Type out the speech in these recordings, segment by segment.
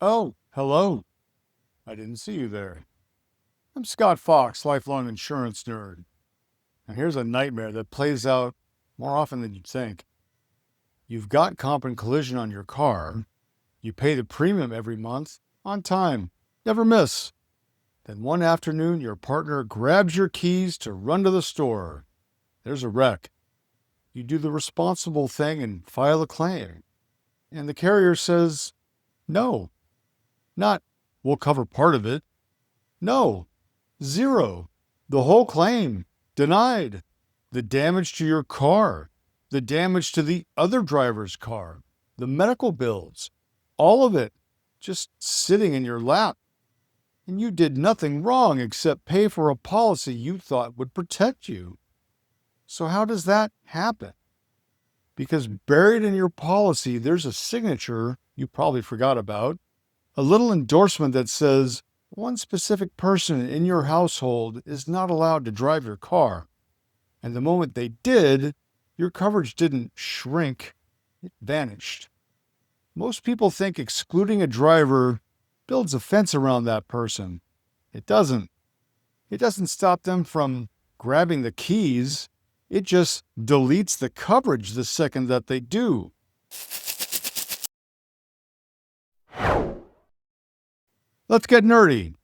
Oh, hello. I didn't see you there. I'm Scott Fox, lifelong insurance nerd. Now here's a nightmare that plays out more often than you'd think. You've got comp and collision on your car. You pay the premium every month, on time, never miss. Then one afternoon, your partner grabs your keys to run to the store. There's a wreck. You do the responsible thing and file a claim. And the carrier says, no, not, we'll cover part of it. No, zero. The whole claim. Denied. The damage to your car. The damage to the other driver's car. The medical bills. All of it. Just sitting in your lap. And you did nothing wrong except pay for a policy you thought would protect you. So how does that happen? Because buried in your policy, there's a signature you probably forgot about. A little endorsement that says, one specific person in your household is not allowed to drive your car. And the moment they did, your coverage didn't shrink, it vanished. Most people think excluding a driver builds a fence around that person. It doesn't. It doesn't stop them from grabbing the keys. It just deletes the coverage the second that they do. Let's get nerdy.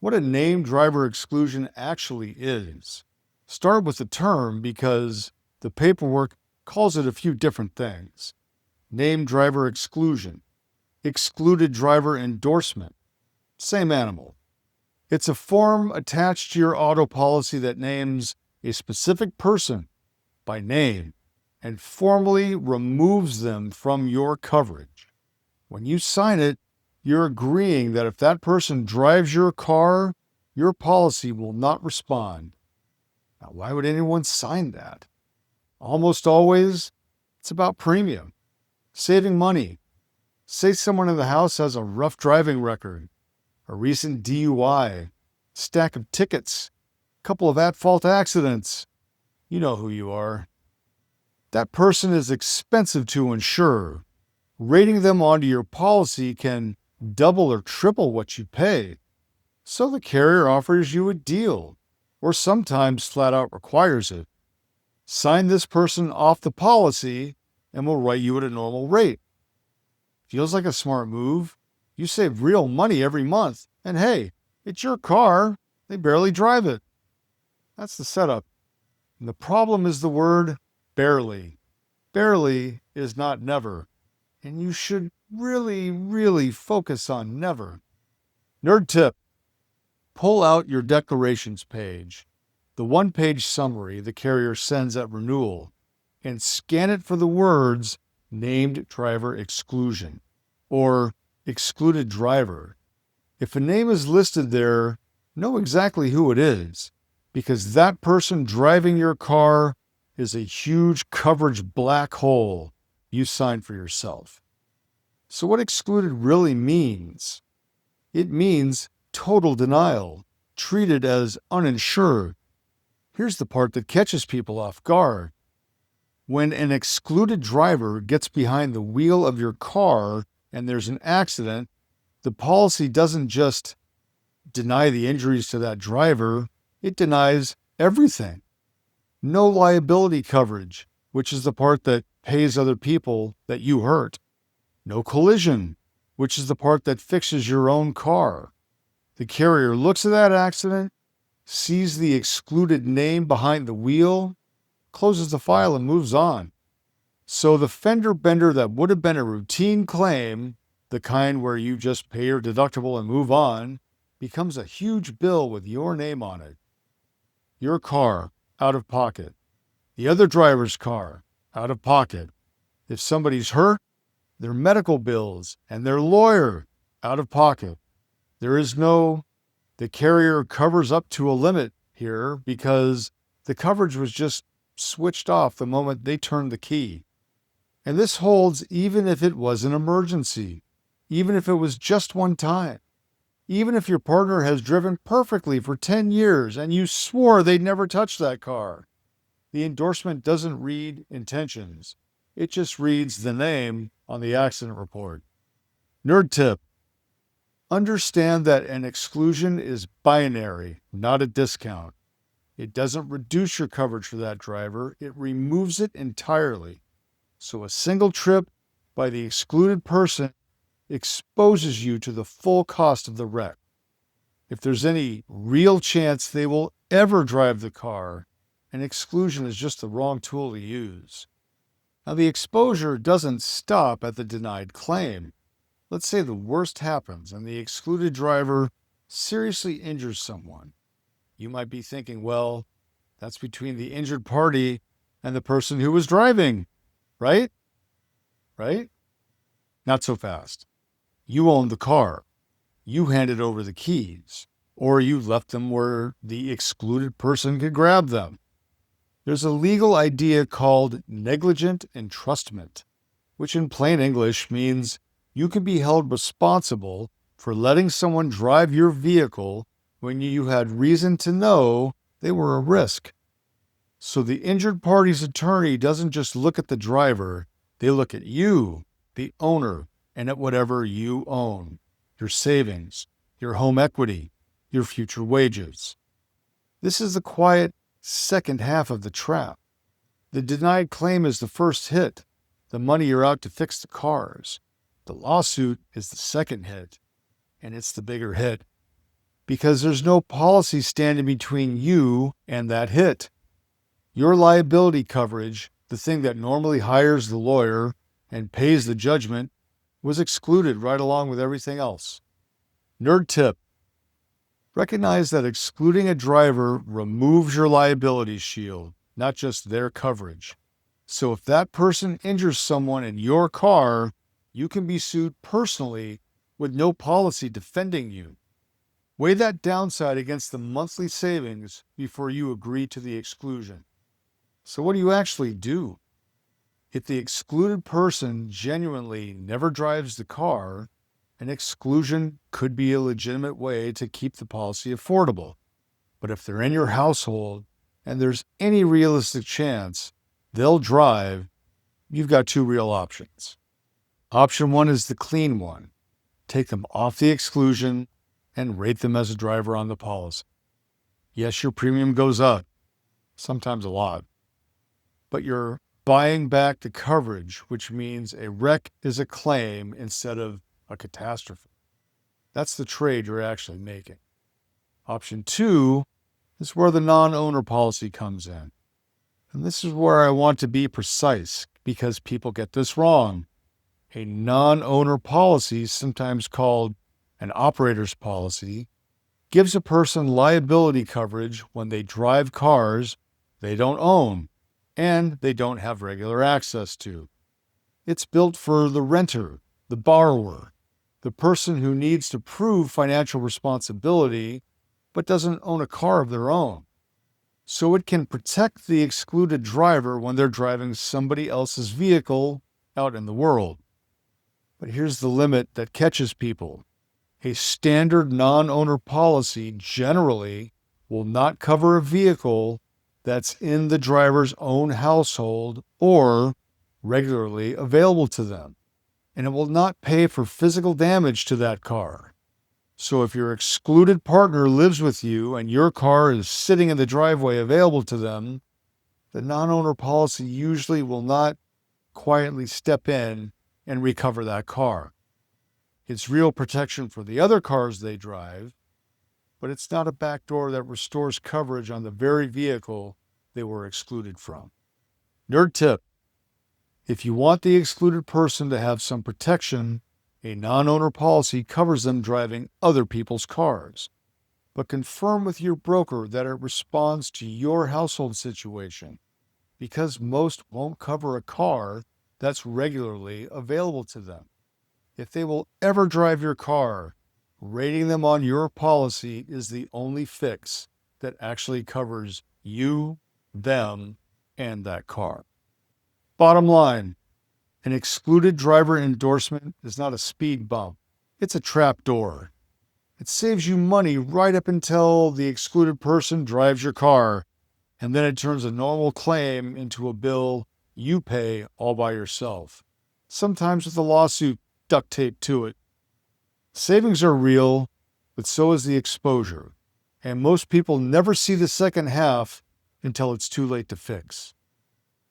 What a named driver exclusion actually is. Start with the term because the paperwork calls it a few different things. Named driver exclusion, excluded driver endorsement, same animal. It's a form attached to your auto policy that names a specific person by name and formally removes them from your coverage. When you sign it, you're agreeing that if that person drives your car, your policy will not respond. Now, why would anyone sign that? Almost always, it's about premium, saving money. Say someone in the house has a rough driving record, a recent DUI, stack of tickets, a couple of at-fault accidents. You know who you are. That person is expensive to insure. Rating them onto your policy can double or triple what you pay. So the carrier offers you a deal, or sometimes flat out requires it. Sign this person off the policy and we'll write you at a normal rate. Feels like a smart move. You save real money every month, and hey, it's your car. They barely drive it. That's the setup. And the problem is the word barely. Barely is not never. And you should really focus on never. Nerd tip. Pull out your declarations page, the one-page summary the carrier sends at renewal, and scan it for the words named driver exclusion or excluded driver. If a name is listed there, know exactly who it is, because that person driving your car is a huge coverage black hole you signed for yourself. So what excluded really means? It means total denial, treated as uninsured. Here's the part that catches people off guard. When an excluded driver gets behind the wheel of your car and there's an accident, the policy doesn't just deny the injuries to that driver, it denies everything. No liability coverage, which is the part that pays other people that you hurt. No collision, which is the part that fixes your own car. The carrier looks at that accident, sees the excluded name behind the wheel, closes the file and moves on. So the fender bender that would have been a routine claim, the kind where you just pay your deductible and move on, becomes a huge bill with your name on it. Your car, out of pocket. The other driver's car, out of pocket. If somebody's hurt, their medical bills and their lawyer, out of pocket. There is no, the carrier covers up to a limit here because the coverage was just switched off the moment they turned the key. And this holds even if it was an emergency, even if it was just one time, even if your partner has driven perfectly for 10 years and you swore they'd never touch that car. The endorsement doesn't read intentions. It just reads the name on the accident report. Nerd tip. Understand that an exclusion is binary, not a discount. It doesn't reduce your coverage for that driver, it removes it entirely. So a single trip by the excluded person exposes you to the full cost of the wreck. If there's any real chance they will ever drive the car, an exclusion is just the wrong tool to use. Now, the exposure doesn't stop at the denied claim. Let's say the worst happens and the excluded driver seriously injures someone. You might be thinking, well, that's between the injured party and the person who was driving, right? Right? Not so fast. You owned the car. You handed over the keys, or you left them where the excluded person could grab them. There's a legal idea called negligent entrustment, which in plain English means you can be held responsible for letting someone drive your vehicle when you had reason to know they were a risk. So the injured party's attorney doesn't just look at the driver, they look at you, the owner, and at whatever you own, your savings, your home equity, your future wages. This is the quiet second half of the trap. The denied claim is the first hit, the money you're out to fix the cars. The lawsuit is the second hit, and it's the bigger hit, because there's no policy standing between you and that hit. Your liability coverage, the thing that normally hires the lawyer and pays the judgment, was excluded right along with everything else. Nerd tip: recognize that excluding a driver removes your liability shield, not just their coverage. So if that person injures someone in your car, you can be sued personally with no policy defending you. Weigh that downside against the monthly savings before you agree to the exclusion. So what do you actually do? If the excluded person genuinely never drives the car, an exclusion could be a legitimate way to keep the policy affordable. But if they're in your household and there's any realistic chance they'll drive, you've got two real options. Option one is the clean one. Take them off the exclusion and rate them as a driver on the policy. Yes, your premium goes up, sometimes a lot, but you're buying back the coverage, which means a wreck is a claim instead of a catastrophe. That's the trade you're actually making. Option two is where the non-owner policy comes in. And this is where I want to be precise because people get this wrong. A non-owner policy, sometimes called an operator's policy, gives a person liability coverage when they drive cars they don't own and they don't have regular access to. It's built for the renter, the borrower, the person who needs to prove financial responsibility but doesn't own a car of their own. So it can protect the excluded driver when they're driving somebody else's vehicle out in the world. But here's the limit that catches people. A standard non-owner policy generally will not cover a vehicle that's in the driver's own household or regularly available to them, and it will not pay for physical damage to that car. So if your excluded partner lives with you and your car is sitting in the driveway available to them, the non-owner policy usually will not quietly step in and recover that car. It's real protection for the other cars they drive, but it's not a backdoor that restores coverage on the very vehicle they were excluded from. Nerd tip: if you want the excluded person to have some protection, a non-owner policy covers them driving other people's cars. But confirm with your broker that it responds to your household situation, because most won't cover a car that's regularly available to them. If they will ever drive your car, rating them on your policy is the only fix that actually covers you, them, and that car. Bottom line, an excluded driver endorsement is not a speed bump. It's a trap door. It saves you money right up until the excluded person drives your car, and then it turns a normal claim into a bill you pay all by yourself, sometimes with a lawsuit duct taped to it. Savings are real, but so is the exposure, and most people never see the second half until it's too late to fix.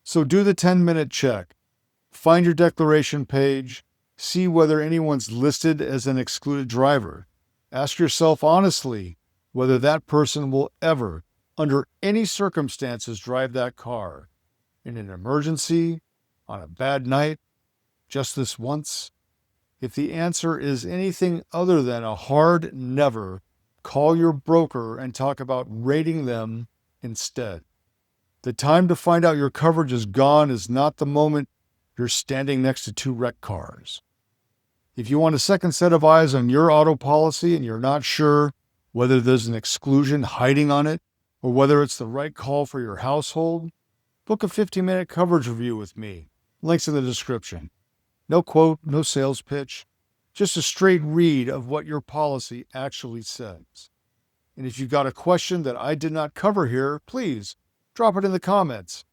So do the 10-minute check. Find your declaration page. See whether anyone's listed as an excluded driver. Ask yourself honestly whether that person will ever, under any circumstances, drive that car. In an emergency, on a bad night, just this once. If the answer is anything other than a hard never, call your broker and talk about rating them instead. The time to find out your coverage is gone is not the moment you're standing next to two wrecked cars. If you want a second set of eyes on your auto policy and you're not sure whether there's an exclusion hiding on it or whether it's the right call for your household, book a 15-minute coverage review with me. Links in the description. No quote, no sales pitch, just a straight read of what your policy actually says. And if you've got a question that I did not cover here, please drop it in the comments.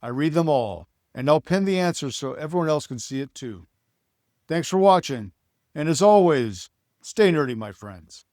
I read them all, and I'll pin the answers so everyone else can see it too. Thanks for watching, and as always, stay nerdy, my friends.